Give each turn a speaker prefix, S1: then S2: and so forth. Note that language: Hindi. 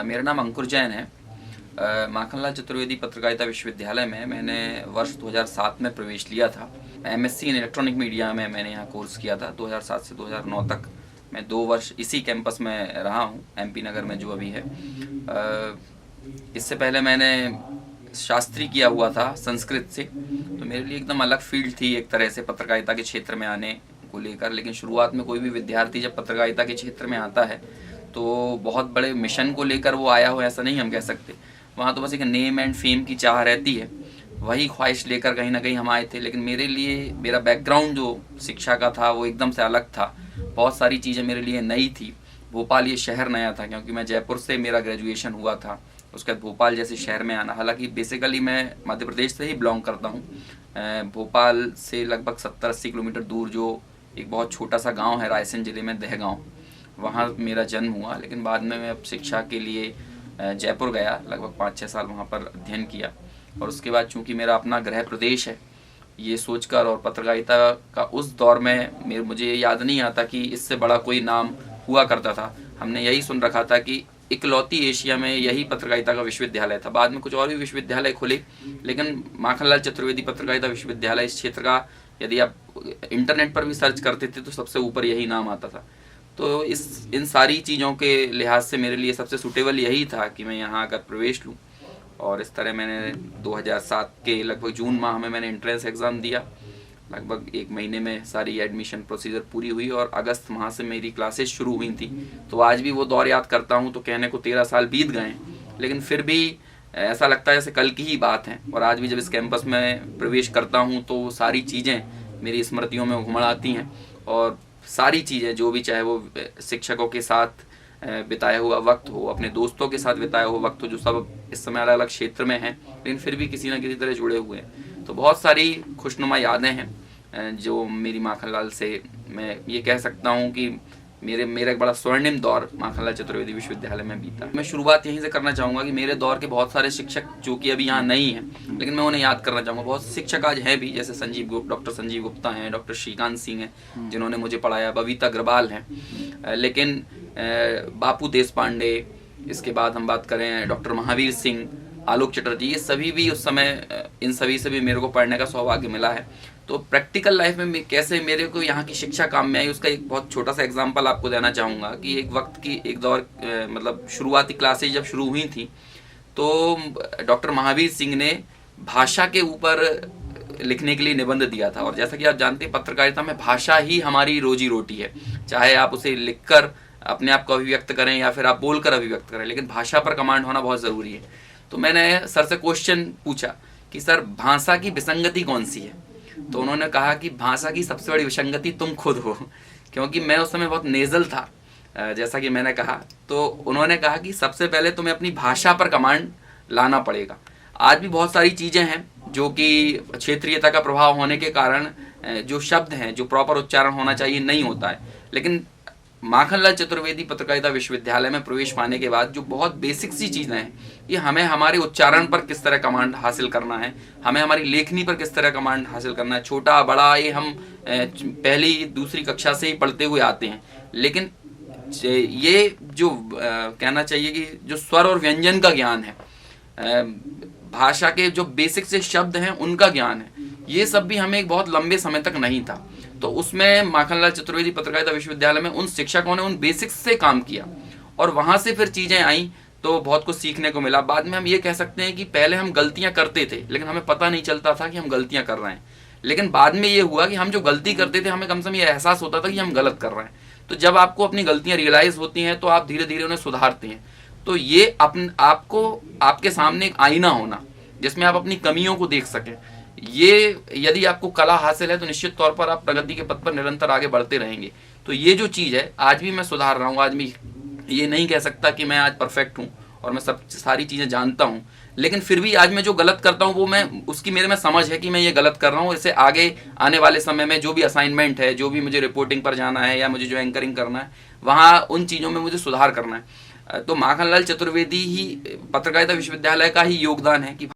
S1: मेरा नाम अंकुर जैन है। माखनलाल चतुर्वेदी पत्रकारिता विश्वविद्यालय में मैंने वर्ष 2007 में प्रवेश लिया था। एमएससी इन इलेक्ट्रॉनिक मीडिया में मैंने यहाँ कोर्स किया था। 2007 से 2009 तक मैं 2 वर्ष इसी कैंपस में रहा हूँ, एमपी नगर में जो अभी है। इससे पहले मैंने शास्त्री किया हुआ था संस्कृत से, तो मेरे लिए एकदम अलग फील्ड थी एक तरह से पत्रकारिता के क्षेत्र में आने को लेकर। लेकिन शुरुआत में कोई भी विद्यार्थी जब पत्रकारिता के क्षेत्र में आता है तो बहुत बड़े मिशन को लेकर वो आया हो ऐसा नहीं हम कह सकते। वहाँ तो बस एक नेम एंड फेम की चाह रहती है, वही ख्वाहिश लेकर कहीं ना कहीं हम आए थे। लेकिन मेरे लिए मेरा बैकग्राउंड जो शिक्षा का था वो एकदम से अलग था। बहुत सारी चीज़ें मेरे लिए नई थी। भोपाल ये शहर नया था क्योंकि मैं जयपुर से मेरा ग्रेजुएशन हुआ था। उसके बाद भोपाल जैसे शहर में आना, हालांकि बेसिकली मैं मध्य प्रदेश से ही बिलोंग करता हूँ। भोपाल से लगभग 70-80 किलोमीटर दूर जो एक बहुत छोटा सा गांव है रायसेन ज़िले में, दहगांव, वहाँ मेरा जन्म हुआ। लेकिन बाद में मैं शिक्षा के लिए जयपुर गया, लगभग 5-6 साल वहाँ पर अध्ययन किया। और उसके बाद चूँकि मेरा अपना गृह प्रदेश है, ये सोचकर और पत्रकारिता का उस दौर में मुझे याद नहीं आता कि इससे बड़ा कोई नाम हुआ करता था। हमने यही सुन रखा था कि इकलौती एशिया में यही पत्रकारिता का विश्वविद्यालय था। बाद में कुछ और भी विश्वविद्यालय खुले, लेकिन माखनलाल चतुर्वेदी पत्रकारिता विश्वविद्यालय इस क्षेत्र का, यदि आप इंटरनेट पर भी सर्च करते थे तो सबसे ऊपर यही नाम आता था। तो इन सारी चीज़ों के लिहाज से मेरे लिए सबसे सूटेबल यही था कि मैं यहाँ आकर प्रवेश लूँ। और इस तरह मैंने 2007 के लगभग जून माह में मैंने एंट्रेंस एग्ज़ाम दिया। लगभग 1 महीने में सारी एडमिशन प्रोसीजर पूरी हुई और अगस्त माह से मेरी क्लासेस शुरू हुई थी। तो आज भी वो दौर याद करता हूँ तो कहने को 13 साल बीत गए, लेकिन फिर भी ऐसा लगता है जैसे कल की ही बात है। और आज भी जब इस कैंपस में प्रवेश करता हूँ तो वो सारी चीज़ें मेरी स्मृतियों में उमड़ आती हैं। और सारी चीज़ें जो भी, चाहे वो शिक्षकों के साथ बिताया हुआ वक्त हो, अपने दोस्तों के साथ बिताया हुआ वक्त हो, जो सब इस समय अलग अलग क्षेत्र में हैं लेकिन फिर भी किसी न किसी तरह जुड़े हुए हैं, तो बहुत सारी खुशनुमा यादें हैं जो मेरी माखनलाल से, मैं ये कह सकता हूँ कि मेरा एक बड़ा स्वर्णिम दौर माखनलाल चतुर्वेदी विश्वविद्यालय में बीता। मैं शुरुआत यहीं से करना चाहूँगा कि मेरे दौर के बहुत सारे शिक्षक जो कि अभी यहाँ नहीं हैं, लेकिन मैं उन्हें याद करना चाहूँगा। बहुत शिक्षक आज हैं भी, जैसे डॉक्टर संजीव गुप्ता हैं, डॉक्टर श्रीकांत सिंह हैं जिन्होंने मुझे पढ़ाया, बबीता अग्रवाल हैं, लेकिन बापू देशपांडे, इसके बाद हम बात करें डॉक्टर महावीर सिंह, आलोक चटर्जी, ये सभी भी उस समय, इन सभी से भी मेरे को पढ़ने का सौभाग्य मिला है। तो प्रैक्टिकल लाइफ में कैसे मेरे को यहाँ की शिक्षा काम में आई, उसका एक बहुत छोटा सा एग्जांपल आपको देना चाहूँगा कि एक वक्त की एक दौर, मतलब शुरुआती क्लासेज जब शुरू हुई थी तो डॉक्टर महावीर सिंह ने भाषा के ऊपर लिखने के लिए निबंध दिया था। और जैसा कि आप जानते हैं पत्रकारिता में भाषा ही हमारी रोजी रोटी है, चाहे आप उसे लिखकर अपने आप को अभिव्यक्त करें या फिर आप बोलकर अभिव्यक्त करें, लेकिन भाषा पर कमांड होना बहुत ज़रूरी है। तो मैंने सर से क्वेश्चन पूछा कि सर भाषा की विसंगति कौन सी है, तो उन्होंने कहा कि भाषा की सबसे बड़ी विसंगति तुम खुद हो। क्योंकि मैं उस समय बहुत नेज़ल था, जैसा कि मैंने कहा, तो उन्होंने कहा कि सबसे पहले तुम्हें अपनी भाषा पर कमांड लाना पड़ेगा। आज भी बहुत सारी चीज़ें हैं जो कि क्षेत्रीयता का प्रभाव होने के कारण जो शब्द हैं, जो प्रॉपर उच्चारण होना चाहिए नहीं होता है। लेकिन माखनलाल चतुर्वेदी पत्रकारिता विश्वविद्यालय में प्रवेश पाने के बाद जो बहुत बेसिक सी चीज़ें हैं, ये हमें हमारे उच्चारण पर किस तरह कमांड हासिल करना है, हमें हमारी लेखनी पर किस तरह कमांड हासिल करना है, छोटा बड़ा ये हम पहली दूसरी कक्षा से ही पढ़ते हुए आते हैं। लेकिन ये जो कहना चाहिए कि जो स्वर और व्यंजन का ज्ञान है, भाषा के जो बेसिक से शब्द हैं उनका ज्ञान है, ये सब भी हमें एक बहुत लंबे समय तक नहीं था। तो उसमें माखनलाल चतुर्वेदी पत्रकारिता विश्वविद्यालय में उन शिक्षकों ने उन बेसिक्स से काम किया और वहाँ से फिर चीज़ें आई तो बहुत कुछ सीखने को मिला। बाद में हम ये कह सकते हैं कि पहले हम गलतियाँ करते थे लेकिन हमें पता नहीं चलता था कि हम गलतियाँ कर रहे हैं, लेकिन बाद में ये हुआ कि हम जो गलती करते थे हमें कम से कम ये एहसास होता था कि हम गलत कर रहे हैं। तो जब आपको अपनी गलतियाँ रियलाइज़ होती हैं तो आप धीरे धीरे उन्हें सुधारते हैं। तो ये आपको आपके सामने एक आईना होना जिसमें आप अपनी कमियों को देख सकें, ये यदि आपको कला हासिल है तो निश्चित तौर पर आप प्रगति के पथ पर निरंतर आगे बढ़ते रहेंगे। तो ये जो चीज़ है आज भी मैं सुधार रहा हूँ। आज भी ये नहीं कह सकता कि मैं आज परफेक्ट हूँ और मैं सारी चीज़ें जानता हूँ, लेकिन फिर भी आज मैं जो गलत करता हूँ वो मैं उसकी मेरे में समझ है कि मैं ये गलत कर रहा हूँ। इससे आगे आने वाले समय में जो भी असाइनमेंट है, जो भी मुझे रिपोर्टिंग पर जाना है या मुझे जो एंकरिंग करना है, वहाँ उन चीज़ों में मुझे सुधार करना है। तो माखनलाल चतुर्वेदी ही पत्रकारिता विश्वविद्यालय का ही योगदान है कि